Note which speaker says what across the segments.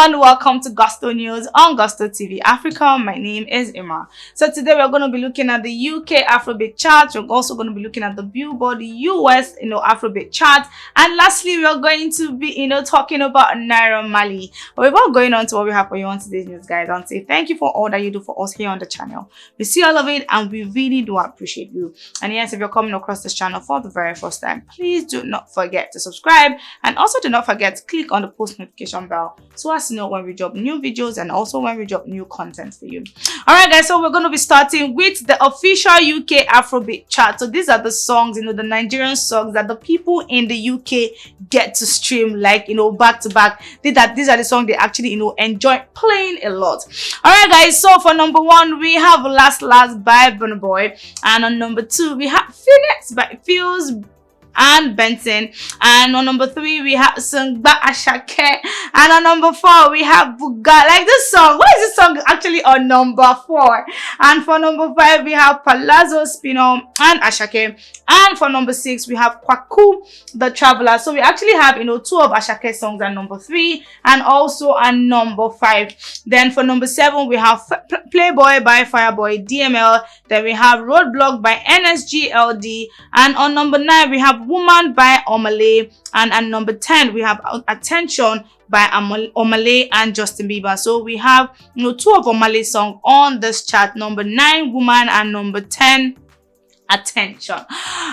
Speaker 1: everyone, welcome to Gusto News on Gusto TV Africa. My name is Emma. So today we're going to be looking at the UK Afrobeat chart. We're also going to be looking at the Billboard US, Afrobeat chart. And lastly, we're going to be, talking about Naira Marley. But before going on to what we have for you on today's news, guys, I want to say thank you for all that you do for us here on the channel. We see all of it and we really do appreciate you. And yes, if you're coming across this channel for the very first time, please do not forget to subscribe, and also do not forget to click on the post notification bell so as to know when we drop new videos and also when we drop new content for you. All right, guys, so we're going to be starting with the official UK Afrobeat chart. So these are the songs, the Nigerian songs that the people in the UK get to stream, like, back to back. These are the songs they actually, enjoy playing a lot. All right, guys, so for number one, we have Last by BURNA, and on number two, we have Phoenix by Fuse and Benson, and on number three we have Sungba Ashake, and on number four we have Buga. Like this song, why is this song actually on number 4? And for number 5 we have Palazzo, Spino and Ashake, and for number 6 we have Kwaku the Traveler. So we actually have 2 of Ashake's songs at number 3 and also at number 5. Then for number 7 we have Playboy by Fireboy DML. Then we have Roadblock by NSGLD, and on number 9 we have Woman by Omale, and at number 10 we have Attention by Omale and Justin Bieber. So we have 2 of Omale's songs on this chart, number 9 Woman and number 10 Attention. All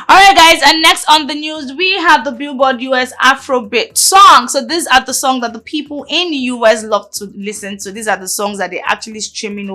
Speaker 1: right, guys, and next on the news we have the Billboard US Afrobeat song. So these are the songs that the people in the US love to listen to. These are the songs that they actually stream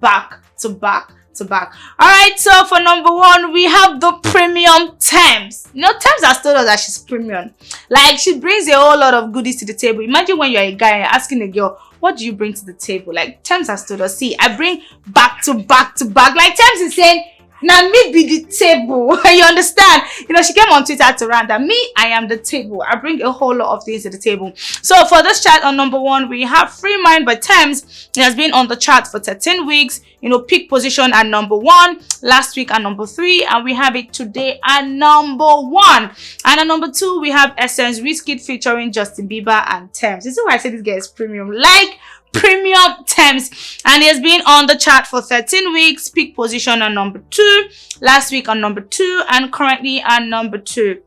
Speaker 1: back to back. All right, so for number 1 we have the premium Thames. Thames has told us that she's premium. Like, she brings a whole lot of goodies to the table. Imagine when you're a guy and asking a girl, what do you bring to the table? Like, Thames has told us, see, I bring back to back. Like, Thames is saying, now me be the table. You understand? She came on Twitter to rant that me, I am the table. I bring a whole lot of things to the table. So for this chart on number 1, we have Free Mind by Thames. It has been on the chart for 13 weeks. Peak position at number 1, last week at number 3, and we have it today at number 1. And at number 2, we have Essence Wizkid featuring Justin Bieber and Thames. This is why I say this guy is premium. Like, premium Thames, and it has been on the chart for 13 weeks. Peak position at number 2, last week on number 2, and currently at number 2.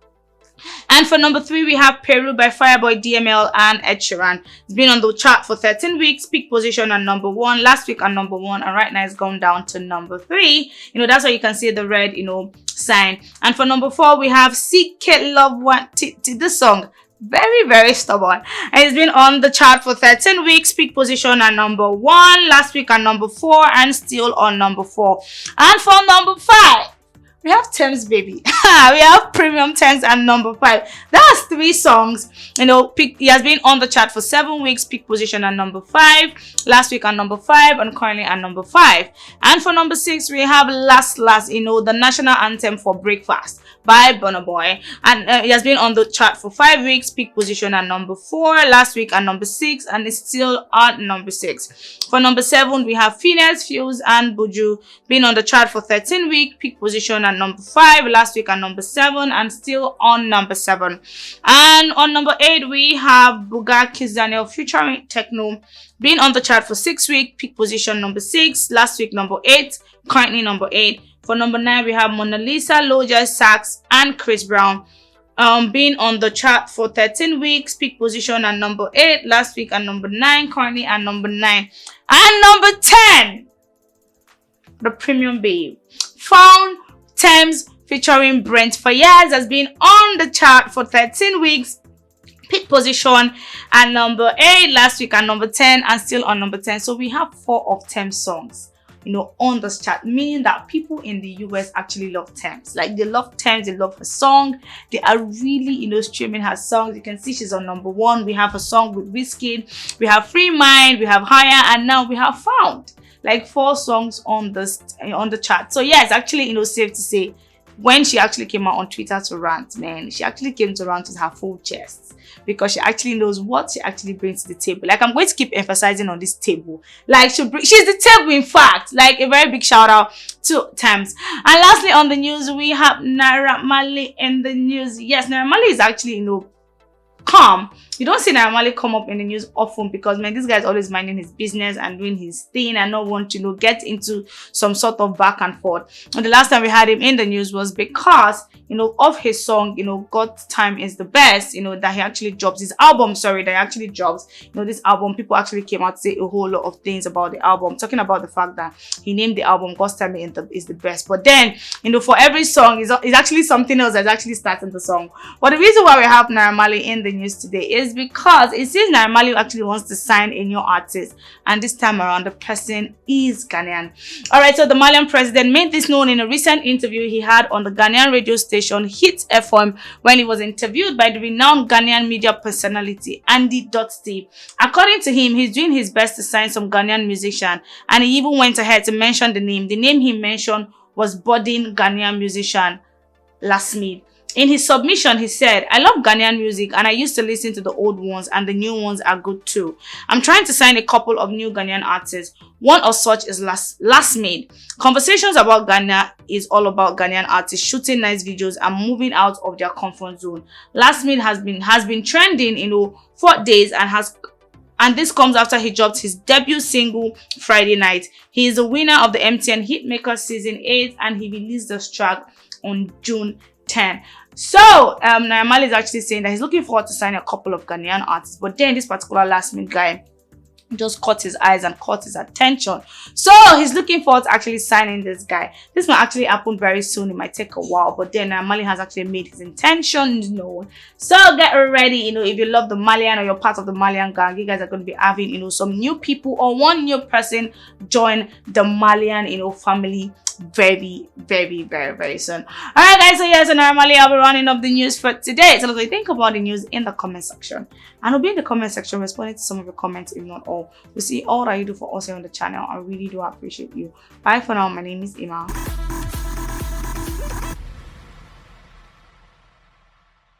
Speaker 1: And for number 3 we have Peru by Fireboy DML and Ed Sheeran. It's been on the chart for 13 weeks. Peak position at number 1, last week at number 1, and right now it's gone down to number 3. That's why you can see the red sign. And for number 4 we have CK Love One. This song, very, very stubborn, and it's been on the chart for 13 weeks. Peak position at number 1, last week at number 4, and still on number 4. And for number 5 we have Thames, baby. We have premium Thames at number 5. That's 3 songs. He has been on the chart for 7 weeks. Peak position at number 5, last week at number 5, and currently at number 5. And for number 6 we have Last, the national anthem for breakfast by BURNA, and it has been on the chart for 5 weeks. Peak position at number 4, last week at number 6, and it's still at number 6. For number 7 we have Phoenix, Fuse and Buju, been on the chart for 13 weeks. Peak position at number 5, last week at number 7, and still on number 7. And on number 8 we have Buga Kizaniel featuring Techno, been on the chart for 6 weeks. Peak position number 6, last week number 8, currently number 8. For number 9 we have Mona Lisa, Loja, Sax and Chris Brown, been on the chart for 13 weeks. Peak position at number 8, last week at number 9, currently at number 9. And number 10, the premium babe, Found Thames featuring Brent Fayez, has been on the chart for 13 weeks. Peak position at number 8, last week at number 10, and still on number 10. So we have 4 of Thames songs on this chart, meaning that people in the US actually love Thames. Like, they love Thames, they love her song. They are really streaming her songs. You can see she's on number 1. We have a song with Wizkid, we have Free Mind, we have Higher, and now we have Found. Like, 4 songs on the chart. So yeah, it's actually safe to say, when she actually came out on Twitter to rant, man, she actually came to rant with her full chest, because she actually knows what she actually brings to the table. Like, I'm going to keep emphasizing on this table. Like, she's the table, in fact. Like, a very big shout out to Thames. And lastly on the news we have Naira Marley in the news. Yes, Naira Marley is actually come, you don't see Naira Marley come up in the news often because, man, this guy is always minding his business and doing his thing and not want to, get into some sort of back and forth. And the last time we had him in the news was because, of his song, God's Time is the Best, that he actually drops his album, that he actually drops, this album. People actually came out to say a whole lot of things about the album, talking about the fact that he named the album God's Time is the Best. But then, for every song, is actually something else that's actually starting the song. But the reason why we have Naira Marley in the news today is because it seems Naira Marley actually wants to sign a new artist, and this time around the person is Ghanaian. Alright, so the Malian president made this known in a recent interview he had on the Ghanaian radio station Hit FM when he was interviewed by the renowned Ghanaian media personality Andy Dotty. According to him, he's doing his best to sign some Ghanaian musician, and he even went ahead to mention the name. The name he mentioned was budding Ghanaian musician Lasmid. In his submission, he said, "I love Ghanaian music and I used to listen to the old ones, and the new ones are good too. I'm trying to sign a couple of new Ghanaian artists. One of such is Lasmid. Conversations about Ghana is all about Ghanaian artists shooting nice videos and moving out of their comfort zone. Lasmid has been trending, 4 days and this comes after he dropped his debut single Friday night. He is the winner of the MTN Hitmaker Season 8 and he released this track on June 10. So, Naira Marley is actually saying that he's looking forward to signing a couple of Ghanaian artists, but then this particular Lasmid guy just caught his eyes and caught his attention. So he's looking forward to actually signing this guy. This might actually happen very soon. It might take a while, but then Mali has actually made his intentions known. So get ready, if you love the Malian or you're part of the Malian gang, you guys are going to be having, some new people or one new person join the Malian, family very, very, very, very soon. Alright guys, so yes, Naira Marley, I'll be running up the news for today. So what you think about the news in the comment section, and I'll be in the comment section responding to some of your comments, if not all. We'll see all that you do for us here on the channel. I really do appreciate you. Bye for now. My name is Ima.